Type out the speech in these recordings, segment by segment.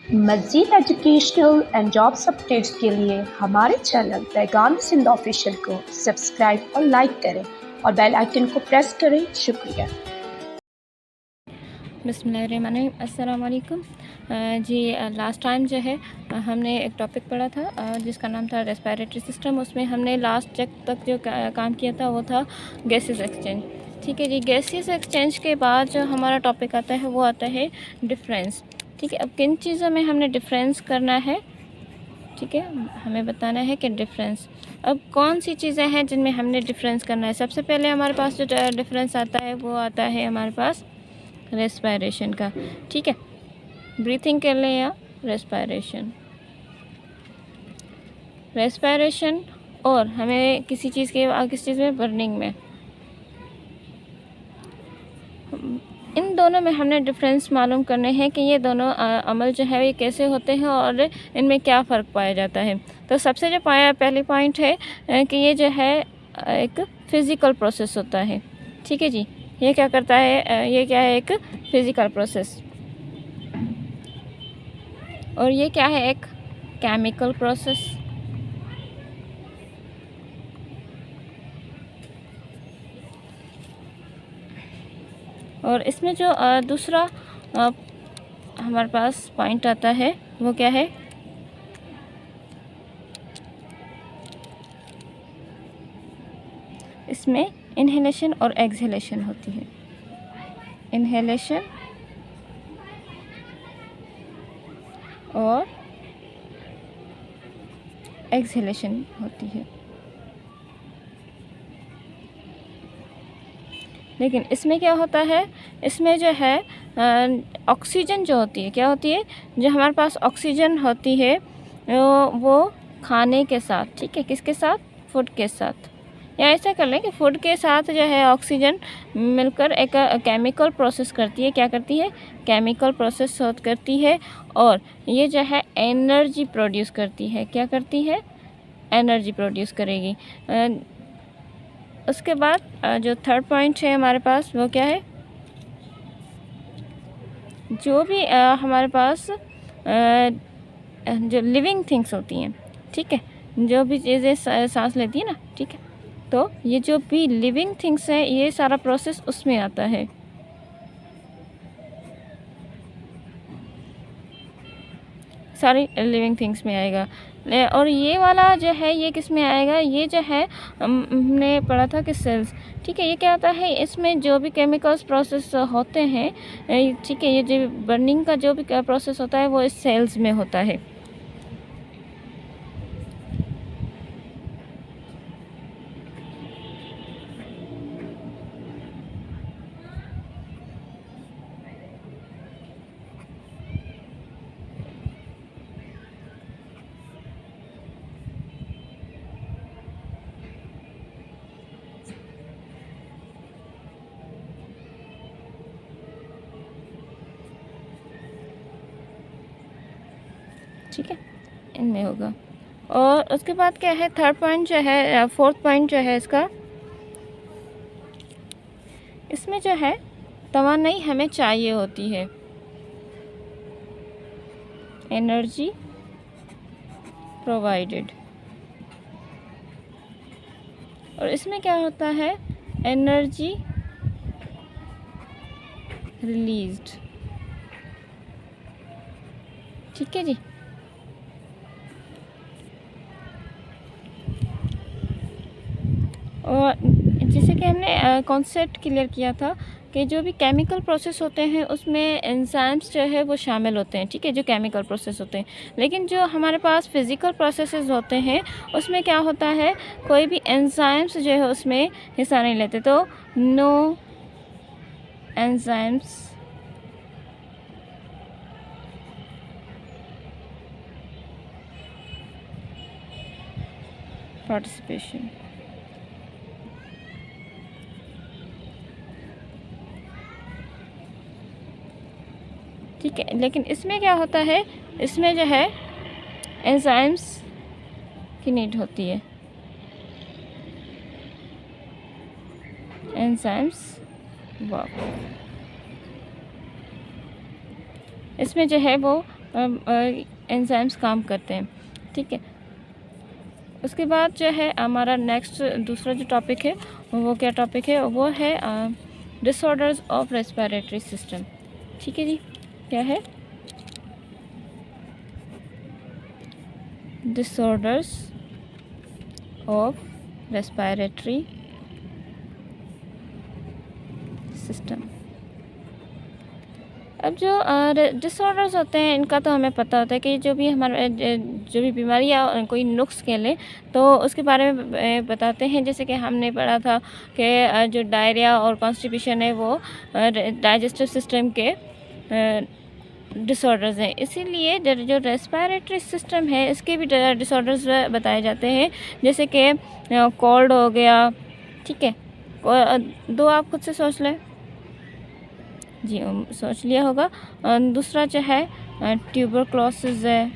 मज़ीद educational and jobs updates के लिए हमारे चैनल पैगाम सिंध ऑफिशियल को सब्सक्राइब और लाइक करें और बेल आइकन को प्रेस करें। शुक्रिया। बिस्मिल्लाहिर्रहमानिर्रहीम, अस्सलाम वालेकुम। जी लास्ट टाइम जो है हमने एक टॉपिक पढ़ा था जिसका नाम था रेस्पिरेटरी सिस्टम। उसमें हमने लास्ट तक जो काम किया था वो था गैसेस एक्सचेंज। ठीक है जी, गैसेस एक्सचेंज के बाद जो हमारा टॉपिक आता है वो आता है डिफरेंस। ठीक है, अब किन चीज़ों में हमने डिफरेंस करना है, ठीक है, हमें बताना है कि डिफरेंस अब कौन सी चीज़ें हैं जिनमें हमने डिफरेंस करना है। सबसे पहले हमारे पास जो डिफरेंस आता है वो आता है हमारे पास रेस्पिरेशन का। ठीक है, ब्रीथिंग कर लें या रेस्पिरेशन और हमें किसी चीज़ में बर्निंग में, इन दोनों में हमने डिफरेंस मालूम करने हैं कि ये दोनों अमल जो है ये कैसे होते हैं और इनमें क्या फ़र्क पाया जाता है। तो सबसे जो पहली पॉइंट है कि ये जो है एक फ़िज़िकल प्रोसेस होता है। ठीक है जी, ये क्या करता है, ये क्या है, एक फ़िज़िकल प्रोसेस। और ये क्या है, एक केमिकल प्रोसेस। और इसमें जो दूसरा हमारे पास पॉइंट आता है वो क्या है, इसमें इनहेलेशन और एक्सहेलेशन होती है। इनहेलेशन और एक्सहेलेशन होती है। लेकिन इसमें क्या होता है, इसमें जो है ऑक्सीजन जो होती है, क्या होती है, जो हमारे पास ऑक्सीजन होती है वो खाने के साथ, ठीक है, किसके साथ, फूड के साथ, या ऐसा कर लें कि फूड के साथ जो है ऑक्सीजन मिलकर एक केमिकल प्रोसेस करती है। क्या करती है, केमिकल प्रोसेस करती है और ये जो है एनर्जी प्रोड्यूस करती है। क्या करती है, एनर्जी प्रोड्यूस करेगी। उसके बाद जो थर्ड पॉइंट है हमारे पास वो क्या है, जो भी हमारे पास जो लिविंग थिंग्स होती हैं, ठीक है, जो भी चीज़ें सांस लेती है ना, ठीक है, तो ये जो भी लिविंग थिंग्स हैं ये सारा प्रोसेस उसमें आता है। सारी लिविंग थिंग्स में आएगा। और ये वाला जो है ये किस में आएगा, ये जो है हमने पढ़ा था कि सेल्स। ठीक है, ये क्या होता है, इसमें जो भी केमिकल्स प्रोसेस होते हैं, ठीक है, ये जो बर्निंग का जो भी प्रोसेस होता है वो इस सेल्स में होता है। ठीक है, इनमें होगा। और उसके बाद क्या है, थर्ड पॉइंट जो है, फोर्थ पॉइंट जो है इसका, इसमें जो है तवानाई हमें चाहिए होती है, एनर्जी प्रोवाइडेड। और इसमें क्या होता है, एनर्जी रिलीज्ड। ठीक है जी, और जैसे कि हमने कॉन्सेप्ट क्लियर किया था कि जो भी केमिकल प्रोसेस होते हैं उसमें एंजाइम्स जो है वो शामिल होते हैं। ठीक है, जो केमिकल प्रोसेस होते हैं, लेकिन जो हमारे पास फिज़िकल प्रोसेसेस होते हैं उसमें क्या होता है, कोई भी एंजाइम्स जो है उसमें हिस्सा नहीं लेते। तो नो एंजाइम्स पार्टिसिपेशन। ठीक है, लेकिन इसमें क्या होता है, इसमें जो है एंजाइम्स की नीड होती है, एंजाइम्स वर्क। इसमें जो है वो एंजाइम्स काम करते हैं। ठीक है, उसके बाद जो है हमारा नेक्स्ट दूसरा जो टॉपिक है वो क्या टॉपिक है, वो है डिसऑर्डर्स ऑफ रेस्पिरेटरी सिस्टम। ठीक है जी, क्या है डिसऑर्डर्स ऑफ रेस्पिरेटरी सिस्टम। अब जो डिसऑर्डर्स होते हैं इनका तो हमें पता होता है कि जो भी हमारा जो भी बीमारी या कोई नुक्स कह लें तो उसके बारे में बताते हैं। जैसे कि हमने पढ़ा था कि जो डायरिया और कॉन्स्टिपेशन है वो डाइजेस्टिव सिस्टम के डिसऑर्डर्स हैं। इसीलिए जो रेस्पिरेटरी सिस्टम है इसके भी डिसऑर्डर्स बताए जाते हैं, जैसे कि कोल्ड हो गया। ठीक है, दो आप खुद से सोच लें जी, सोच लिया होगा। दूसरा जो है ट्यूबरक्लोसिस है।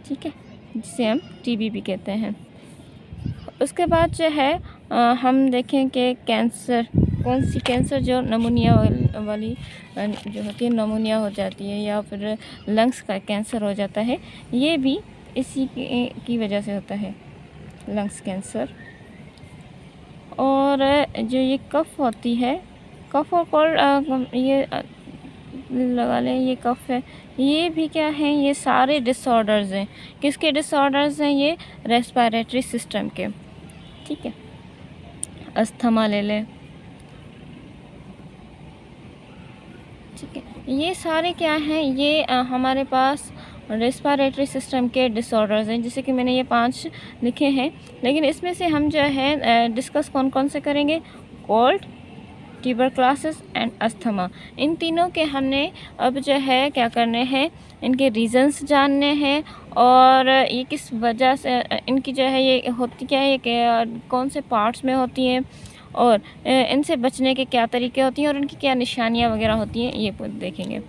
ठीक है, जिसे हम टीबी भी कहते हैं। उसके बाद जो है हम देखें कि कैंसर, कौन सी कैंसर, जो नमूनिया वाली जो होती है, नमूनिया हो जाती है या फिर लंग्स का कैंसर हो जाता है, ये भी इसी की वजह से होता है, लंग्स कैंसर। और जो ये कफ होती है, कफ और कोल्ड, ये लगा लें, ये कफ है, ये भी क्या है, ये सारे डिसऑर्डर्स हैं। किसके डिसऑर्डर्स हैं? ये रेस्पिरेटरी सिस्टम के। ठीक है, अस्थमा ले लें। ठीक है, ये सारे क्या हैं, ये हमारे पास रेस्पिरेटरी सिस्टम के डिसऑर्डर्स हैं, जैसे कि मैंने ये 5 लिखे हैं। लेकिन इसमें से हम जो है डिस्कस कौन कौन से करेंगे? Cold, tuberculosis and asthma. इन तीनों के हमने अब जो है क्या करने हैं, इनके रीज़न्स जानने हैं और ये किस वजह से इनकी जो है ये होती क्या है, कि कौन से पार्ट्स में होती हैं और इनसे बचने के क्या तरीके होती हैं और इनकी क्या निशानियाँ वगैरह होती हैं, ये देखेंगे।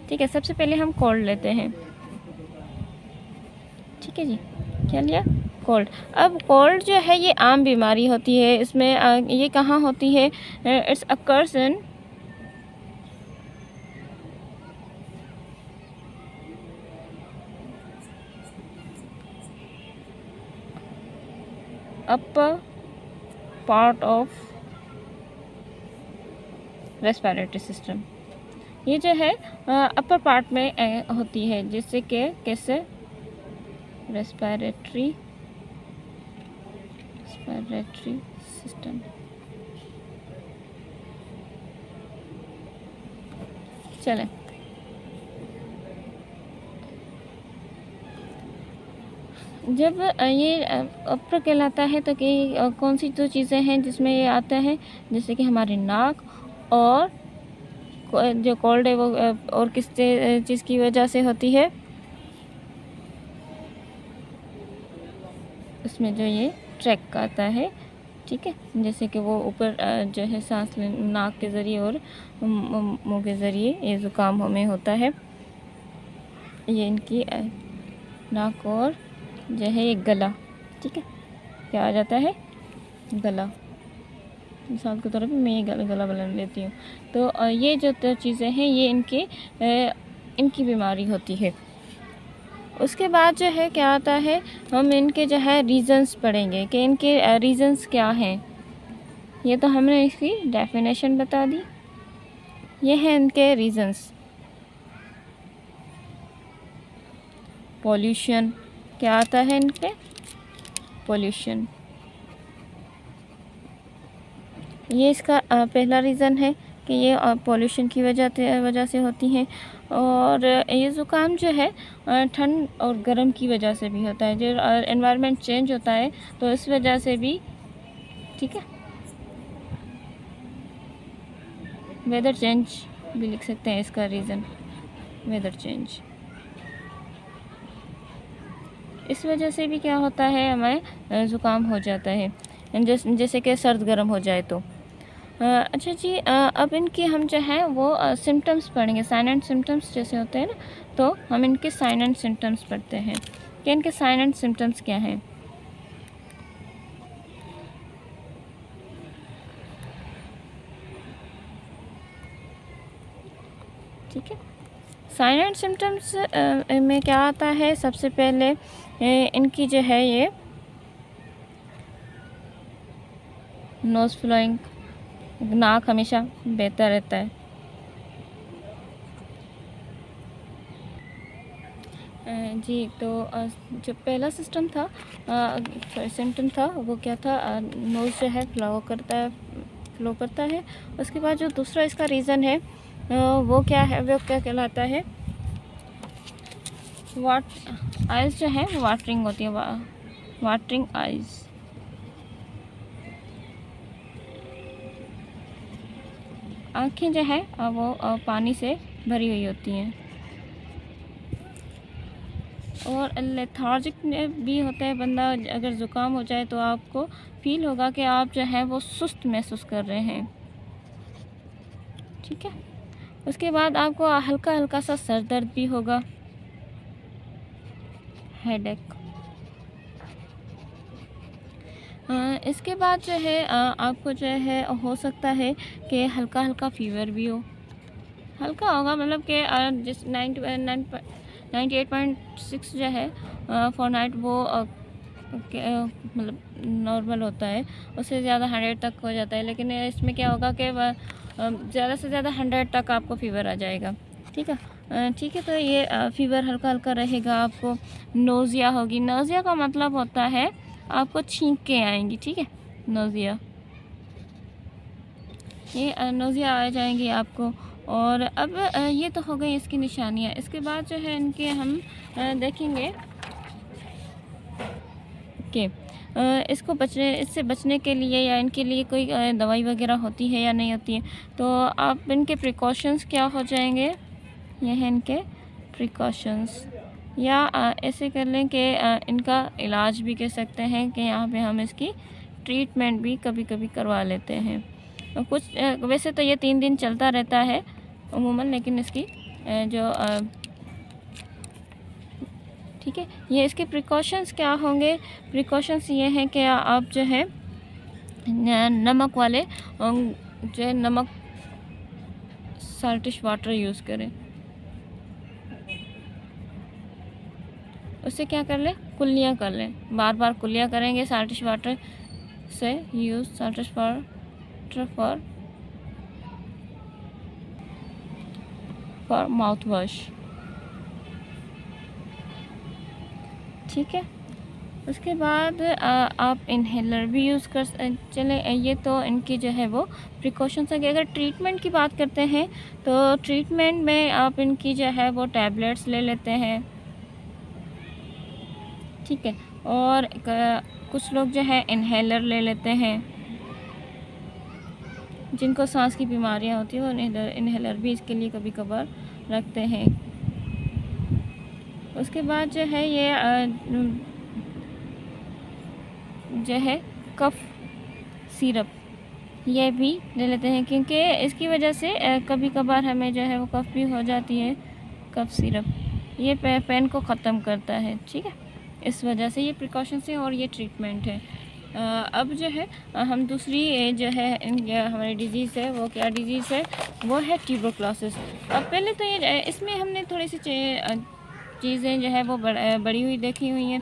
ठीक है, सबसे पहले हम कोल्ड लेते हैं। ठीक है जी, क्या लिया? कोल्ड। अब कोल्ड जो है ये आम बीमारी होती है। इसमें ये कहाँ होती है? It's occurs in upper part of respiratory system. ये जो है अपर पार्ट में होती है, जिससे कि कैसे रेस्पिरेटरी सिस्टम। चलें, जब ये अपर कहलाता है तो कि कौन सी दो चीज़ें हैं जिसमें ये आता है, जैसे कि हमारे नाक और जो कोल्ड है वो और किस चीज़ की वजह से होती है, उसमें जो ये ट्रैक आता है। ठीक है, जैसे कि वो ऊपर जो है सांस नाक के ज़रिए और मुंह के ज़रिए ये ज़ुकाम में होता है। ये इनकी नाक और जो है ये गला। ठीक है, क्या आ जाता है? गला। मिसाल के तौर पे मैं ये गला बलन लेती हूँ, तो ये जो चीज़ें हैं ये इनकी बीमारी होती है। उसके बाद जो है क्या आता है, हम इनके जो है रीज़न्स पढ़ेंगे कि इनके रीज़न्स क्या हैं। ये तो हमने इसकी डेफिनेशन बता दी। ये हैं इनके रीज़न्स। पॉल्यूशन, क्या आता है इनके? पॉल्यूशन, ये इसका पहला रीज़न है कि ये पॉल्यूशन की वजह से होती हैं। और ये ज़ुकाम जो है ठंड और गर्म की वजह से भी होता है, जो एनवायरनमेंट चेंज होता है तो इस वजह से भी। ठीक है, वेदर चेंज भी लिख सकते हैं इसका रीज़न, वेदर चेंज। इस वजह से भी क्या होता है, हमें ज़ुकाम हो जाता है, जैसे कि सर्द गर्म हो जाए तो। अच्छा जी, अब इनकी हम जो है वो सिम्टम्स पढ़ेंगे, साइन एंड सिम्टम्स जैसे होते हैं ना, तो हम इनके साइन एंड सिम्टम्स पढ़ते हैं कि इनके साइन एंड सिम्टम्स क्या हैं। ठीक है। साइन एंड सिम्टम्स में क्या आता है, सबसे पहले इनकी जो है ये नोज़ फ्लोइंग, नाक हमेशा बहता रहता है। जी, तो जो पहला सिस्टम था सिम्टम था वो क्या था, नोज़ जो है फ्लो करता है। उसके बाद जो दूसरा इसका रीज़न है वो क्या है, वो क्या कहलाता है, आइज़ जो है वाटरिंग होती है, वाटरिंग आइज़। आँखें जो है वो पानी से भरी हुई होती हैं। और लेथार्जिक भी होता है बंदा, अगर ज़ुकाम हो जाए तो आपको फील होगा कि आप जो है वो सुस्त महसूस कर रहे हैं। ठीक है। उसके बाद आपको हल्का हल्का सा सर दर्द भी होगा, हेडेक। इसके बाद जो है आपको जो है हो सकता है कि हल्का हल्का फीवर भी हो। हल्का होगा मतलब कि जिस 98.6 जो है फ़ारेनहाइट वो मतलब नॉर्मल होता है। उससे ज़्यादा 100 तक हो जाता है, लेकिन इसमें क्या होगा कि ज़्यादा से ज़्यादा 100 तक आपको फ़ीवर आ जाएगा। ठीक है। ठीक है, तो ये फ़ीवर हल्का हल्का रहेगा। आपको नोज़िया होगी। नोज़िया का मतलब होता है आपको छींकें आएंगी। ठीक है, नोज़िया, ये नोज़िया आ जाएंगी आपको। और अब ये तो हो गई इसकी निशानियाँ। इसके बाद जो है इनके हम देखेंगे कि इससे बचने के लिए या इनके लिए कोई दवाई वगैरह होती है या नहीं होती है। तो आप इनके प्रिकॉशंस क्या हो जाएंगे, ये हैं इनके प्रिकॉशंस। या ऐसे कर लें कि इनका इलाज भी कह सकते हैं कि यहाँ पे हम इसकी ट्रीटमेंट भी कभी कभी करवा लेते हैं। कुछ वैसे तो ये 3 दिन चलता रहता है उमूमन, लेकिन इसकी जो ठीक है, ये इसके प्रिकॉशंस क्या होंगे। प्रिकॉशंस ये हैं कि आप जो है नमक वाले जो है नमक साल्टिश वाटर यूज़ करें। उससे क्या कर लें, कुल्लियाँ कर लें, बार बार कुल्लियाँ करेंगे साल्टिश वाटर से। Use saltish water for mouth wash. ठीक है। उसके बाद आप इन्हेलर भी यूज़ कर चलें। ये तो इनकी जो है वो प्रिकॉशंस है कि अगर ट्रीटमेंट की बात करते हैं तो ट्रीटमेंट में आप इनकी जो है वो टैबलेट्स ले लेते हैं। ठीक है। और कुछ लोग जो है इन्हेलर ले लेते हैं, जिनको सांस की बीमारियां होती हैं वो इन्हेलर भी इसके लिए कभी कभार रखते हैं। उसके बाद जो है ये जो है कफ सिरप ये भी ले लेते हैं, क्योंकि इसकी वजह से कभी कभार हमें जो है वो कफ भी हो जाती है। कफ सिरप ये पेन को ख़त्म करता है। ठीक है, इस वजह से ये प्रिकॉशंस है और ये ट्रीटमेंट है। अब जो है हम दूसरी जो है हमारी डिज़ीज़ है, वो क्या डिज़ीज़ है, वो है ट्यूबरक्लोसिस। अब पहले तो ये इसमें हमने थोड़ी सी चीज़ें जो है वो बड़ी हुई देखी हुई हैं,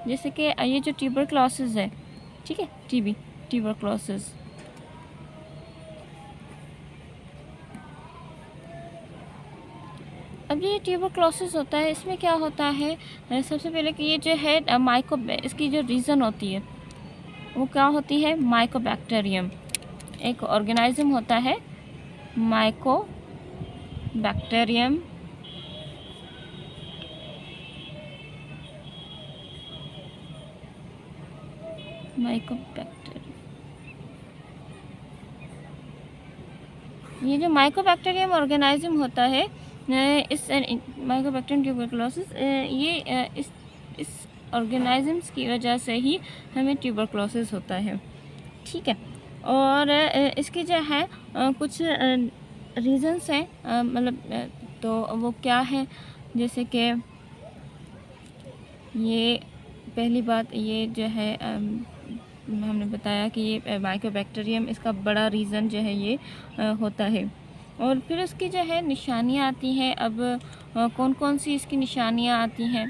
जैसे कि ये जो ट्यूबरक्लोसिस है, ठीक है, ट्यूबरक्लोसिस। अब ये ट्यूबरक्लोसिस होता है, इसमें क्या होता है, सबसे पहले कि ये जो है इसकी जो रीज़न होती है वो क्या होती है, माइकोबैक्टीरियम। एक ऑर्गेनिज्म होता है माइकोबैक्टीरियम। ये जो माइकोबैक्टीरियम ऑर्गेनिज्म होता है, इस माइकोबैक्टीरियम ट्यूबरक्लोसिस, ये इस ऑर्गेनिजम्स की वजह से ही हमें ट्यूबरक्लोसिस होता है। ठीक है। और इसकी जो है कुछ रीज़न्स हैं, मतलब तो वो क्या है, जैसे कि ये पहली बात ये जो है हमने बताया कि ये माइकोबैक्टीरियम इसका बड़ा रीज़न जो है ये होता है। और फिर उसकी जो है निशानियाँ आती हैं। अब कौन कौन सी इसकी निशानियाँ आती हैं।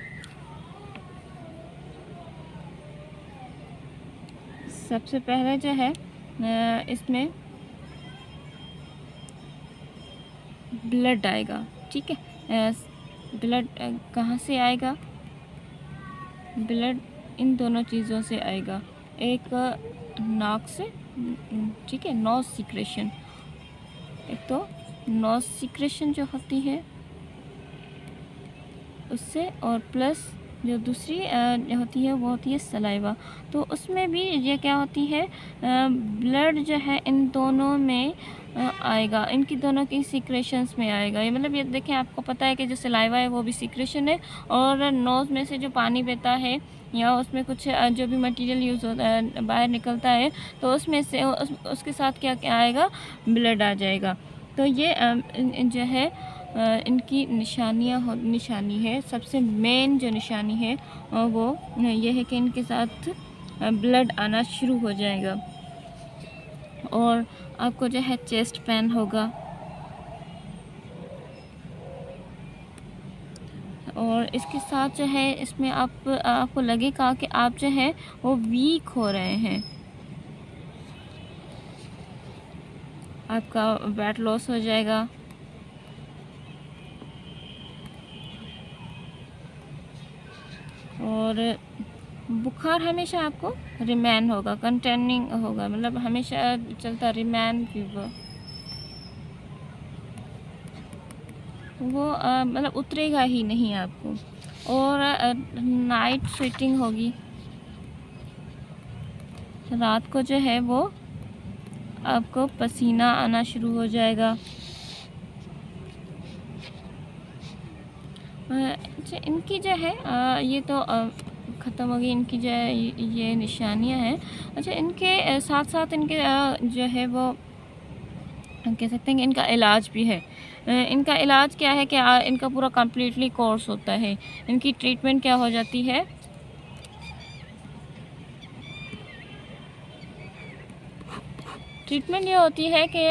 सबसे पहले जो है इसमें ब्लड आएगा, ठीक है। ब्लड कहाँ से आएगा? ब्लड इन दोनों चीज़ों से आएगा, एक नाक से, ठीक है, नोज सीक्रेशन, एक तो नोज सीक्रेशन जो होती है उससे, और प्लस जो दूसरी होती है वो होती है सलाइवा। तो उसमें भी ये क्या होती है, ब्लड जो है इन दोनों में आएगा, इनकी दोनों की सीक्रेशंस में आएगा। ये मतलब ये देखें, आपको पता है कि जो सलाइवा है वो भी सीक्रेशन है, और नोज़ में से जो पानी बहता है या उसमें कुछ जो भी मटेरियल यूज़ होता है बाहर निकलता है, तो उसमें से उसके साथ क्या क्या आएगा, ब्लड आ जाएगा। तो ये जो है इनकी निशानी है। सबसे मेन जो निशानी है वो ये है कि इनके साथ ब्लड आना शुरू हो जाएगा, और आपको जो है चेस्ट पेन होगा, और इसके साथ जो है इसमें आपको लगेगा कि आप जो है वो वीक हो रहे हैं, आपका वेट लॉस हो जाएगा, और बुखार हमेशा आपको रिमेन होगा, कंटिन्यूइंग होगा, मतलब हमेशा चलता, रिमेन फीवर, वो मतलब उतरेगा ही नहीं आपको। और नाइट स्वेटिंग होगी, रात को जो है वो आपको पसीना आना शुरू हो जाएगा। अच्छा, इनकी जो है ये तो ख़त्म हो गई, इनकी जो है ये निशानियां हैं। अच्छा, इनके साथ साथ इनके जो है वो कह सकते हैं कि इनका इलाज भी है। इनका इलाज क्या है कि इनका पूरा कम्प्लीटली कोर्स होता है। इनकी ट्रीटमेंट क्या हो जाती है, ट्रीटमेंट ये होती है कि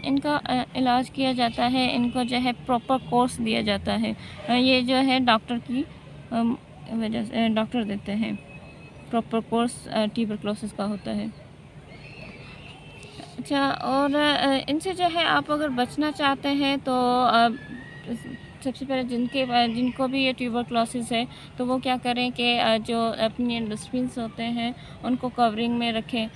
इनका इलाज किया जाता है, इनको जो है प्रॉपर कोर्स दिया जाता है। ये जो है डॉक्टर की वजह से डॉक्टर देते हैं, प्रॉपर कोर्स ट्यूबरक्लोसिस का होता है। अच्छा, और इनसे जो है आप अगर बचना चाहते हैं तो सबसे पहले जिनको भी ये ट्यूबरक्लोसिस है तो वो क्या करें कि जो अपने डस्टबिन्स होते हैं उनको कवरिंग में रखें,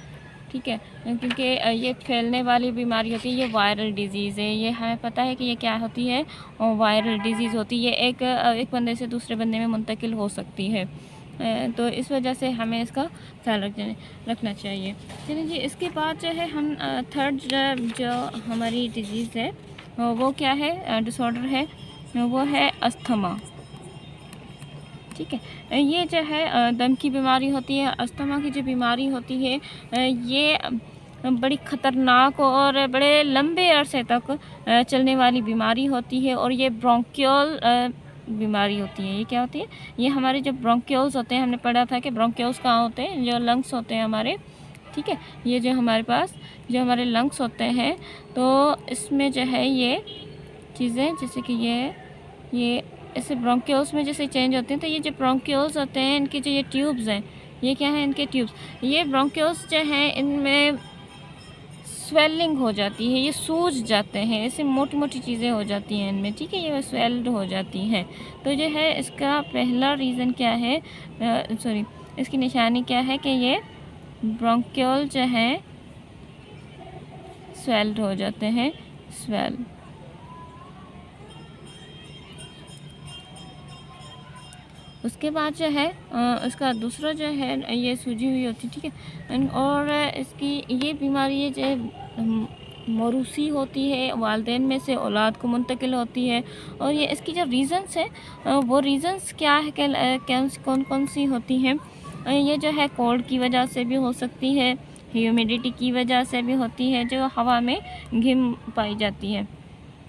ठीक है, क्योंकि ये फैलने वाली बीमारी होती है, ये वायरल डिजीज़ है। ये हमें पता है कि ये क्या होती है, वायरल डिजीज़ होती है, एक बंदे से दूसरे बंदे में मुंतकिल हो सकती है। तो इस वजह से हमें इसका ख्याल रखना चाहिए। चलिए जी, इसके बाद जो है हम थर्ड जो हमारी डिजीज़ है वो क्या है, डिसऑर्डर है, वो है अस्थमा, ठीक है। ये जो है दम की बीमारी होती है। अस्थमा की जो बीमारी होती है ये बड़ी ख़तरनाक और बड़े लंबे अरसे तक चलने वाली बीमारी होती है, और ये ब्रोंकियल बीमारी होती है। ये क्या होती है, ये हमारे जो ब्रोंकियल्स होते हैं, हमने पढ़ा था कि ब्रोंकियल्स कहाँ होते हैं, जो लंग्स होते हैं हमारे, ठीक है। ये जो हमारे पास जो हमारे लंग्स होते हैं, तो इसमें जो है ये चीज़ें, जैसे कि ये ऐसे ब्रोंकियल्स में जैसे चेंज होते हैं, तो ये जो ब्रोंकियल्स होते हैं, इनके जो ये ट्यूब्स हैं, ये क्या है, इनके ट्यूब्स, ये ब्रोंकियल्स जो हैं इनमें स्वेलिंग हो जाती है, ये सूज जाते हैं, ऐसे मोटी मोटी चीज़ें हो जाती हैं इनमें, ठीक है, ये स्वेल्ड हो जाती हैं। तो जो है इसका पहला रीज़न क्या है, इसकी निशानी क्या है कि ये ब्रोंकियल जो हैं स्वेल्ड हो जाते हैं, स्वेल। उसके बाद जो है इसका दूसरा जो है ये सूजी हुई होती है, ठीक है। और इसकी ये बीमारी है जो मौरूसी होती है, वालिदैन में से औलाद को मुंतकिल होती है। और ये इसकी जो रीज़न्स है वो रीज़न्स क्या है कि कौन कौन सी होती हैं। ये जो है कोल्ड की वजह से भी हो सकती है, ह्यूमिडिटी की वजह से भी होती है, जो हवा में घिम पाई जाती है,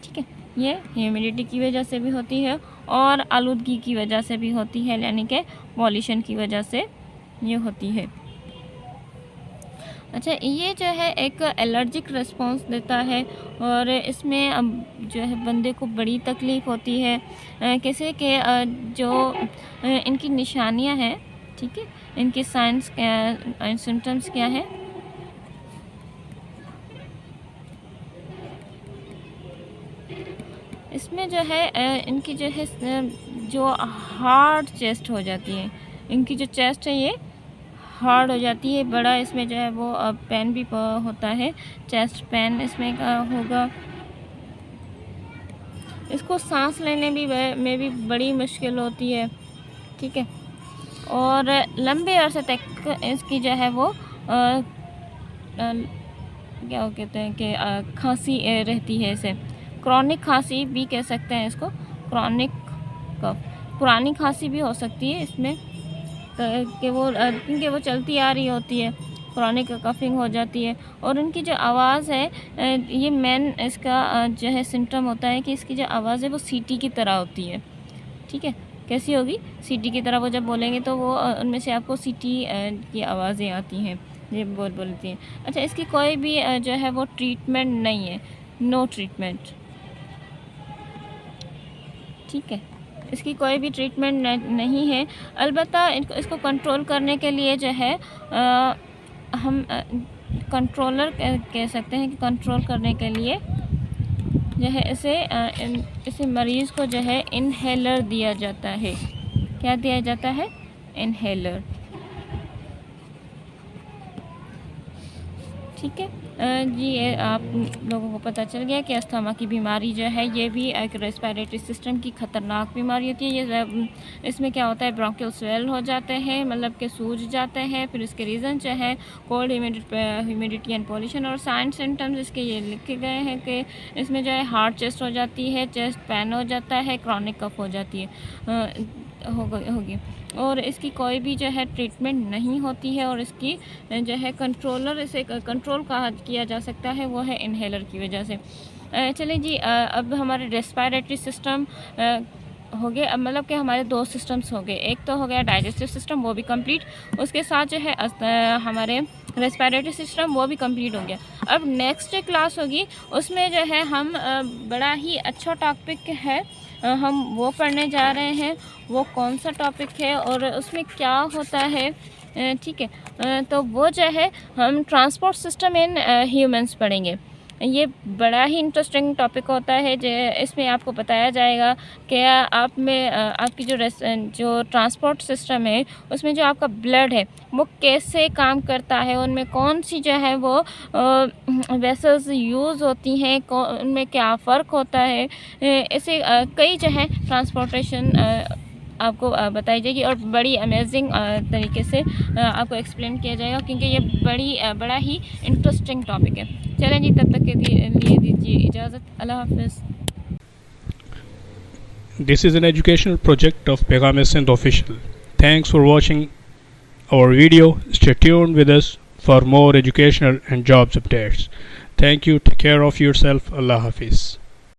ठीक है, ये ह्यूमिडिटी की वजह से भी होती है, और आलूदगी की वजह से भी होती है, यानी कि पॉल्यूशन की वजह से ये होती है। अच्छा, ये जो है एक एलर्जिक रिस्पॉन्स देता है और इसमें जो है बंदे को बड़ी तकलीफ़ होती है। कैसे कि जो इनकी निशानियां हैं, ठीक है, इनके साइंस क्या, सिम्टम्स क्या हैं। इसमें जो है इनकी जो है जो हार्ड चेस्ट हो जाती है, इनकी जो चेस्ट है ये हार्ड हो जाती है, बड़ा इसमें जो है वो पेन भी होता है, चेस्ट पेन इसमें होगा। इसको सांस लेने में भी बड़ी मुश्किल होती है, ठीक है। और लंबे अरसे तक इसकी जो है वो क्या वो कहते हैं कि खांसी रहती है। इसे क्रॉनिक खांसी भी कह सकते हैं इसको, क्रॉनिक कफ। पुरानी खांसी भी हो सकती है इसमें, कि वो क्योंकि वो चलती आ रही होती है, क्रॉनिक कफिंग हो जाती है। और उनकी जो आवाज़ है, ये मेन इसका जो है सिम्टम होता है कि इसकी जो आवाज़ है वो सीटी की तरह होती है, ठीक है। कैसी होगी? सीटी की तरह। वो जब बोलेंगे तो वो उनमें से आपको सीटी की आवाज़ें आती हैं, ये बोलती हैं। अच्छा, इसकी कोई भी जो है वो ट्रीटमेंट नहीं है, नो ट्रीटमेंट, ठीक है। इसकी कोई भी ट्रीटमेंट नहीं है। अलबत्ता इसको कंट्रोल करने के लिए जो है हम कंट्रोलर कह सकते हैं कि कंट्रोल करने के लिए जो है इसे मरीज़ को जो है इनहेलर दिया जाता है। क्या दिया जाता है? इनहेलर, ठीक है। जी, आप लोगों को पता चल गया कि अस्थमा की बीमारी जो है ये भी एक रेस्पिरेटरी सिस्टम की ख़तरनाक बीमारी होती है। ये इसमें क्या होता है, ब्रोंकियल स्वेल हो जाते हैं, मतलब कि सूज जाते हैं। फिर इसके रीज़न जो है कोल्ड, ह्यूमिडिटी एंड पॉल्यूशन। और साइन सिम्टम्स इसके ये लिखे गए हैं कि इसमें जो है हार्ड चेस्ट हो जाती है, चेस्ट पेन हो जाता है, क्रॉनिक कफ हो जाती है, होगी। और इसकी कोई भी जो है ट्रीटमेंट नहीं होती है। और इसकी जो है कंट्रोलर, इसे कंट्रोल किया जा सकता है, वो है इनहेलर की वजह से। चलें जी, अब हमारे रेस्पिरेटरी सिस्टम हो गए। अब मतलब कि हमारे दो सिस्टम्स हो गए, एक तो हो गया डाइजेस्टिव सिस्टम, वो भी कंप्लीट, उसके साथ जो है हमारे रेस्पिरेटरी सिस्टम वो भी कंप्लीट हो गया। अब नेक्स्ट क्लास होगी, उसमें जो है हम बड़ा ही अच्छा टॉपिक है, हम वो पढ़ने जा रहे हैं। वो कौन सा टॉपिक है और उसमें क्या होता है, ठीक है। तो वो जो है हम ट्रांसपोर्ट सिस्टम इन ह्यूमंस पढ़ेंगे। ये बड़ा ही इंटरेस्टिंग टॉपिक होता है। इसमें आपको बताया जाएगा कि आप में आपकी जो ट्रांसपोर्ट सिस्टम है उसमें जो आपका ब्लड है वो कैसे काम करता है, उनमें कौन सी जो है वो वेसल्स यूज़ होती हैं, उनमें क्या फ़र्क होता है। ऐसे कई जो है ट्रांसपोर्टेशन आपको बताई जाएगी और बड़ी अमेजिंग तरीके से आपको एक्सप्लेन किया जाएगा, क्योंकि ये बड़ा ही इंटरेस्टिंग टॉपिक है। चलें जी, तब तक के लिए दीजिए इजाज़त। अल्लाह हाफ़िज़। This is an educational project of Paigham Sindh Official. Thanks for watching our video. Stay tuned with us for more educational and jobs updates. Thank you. Take care of yourself. Allah Hafiz.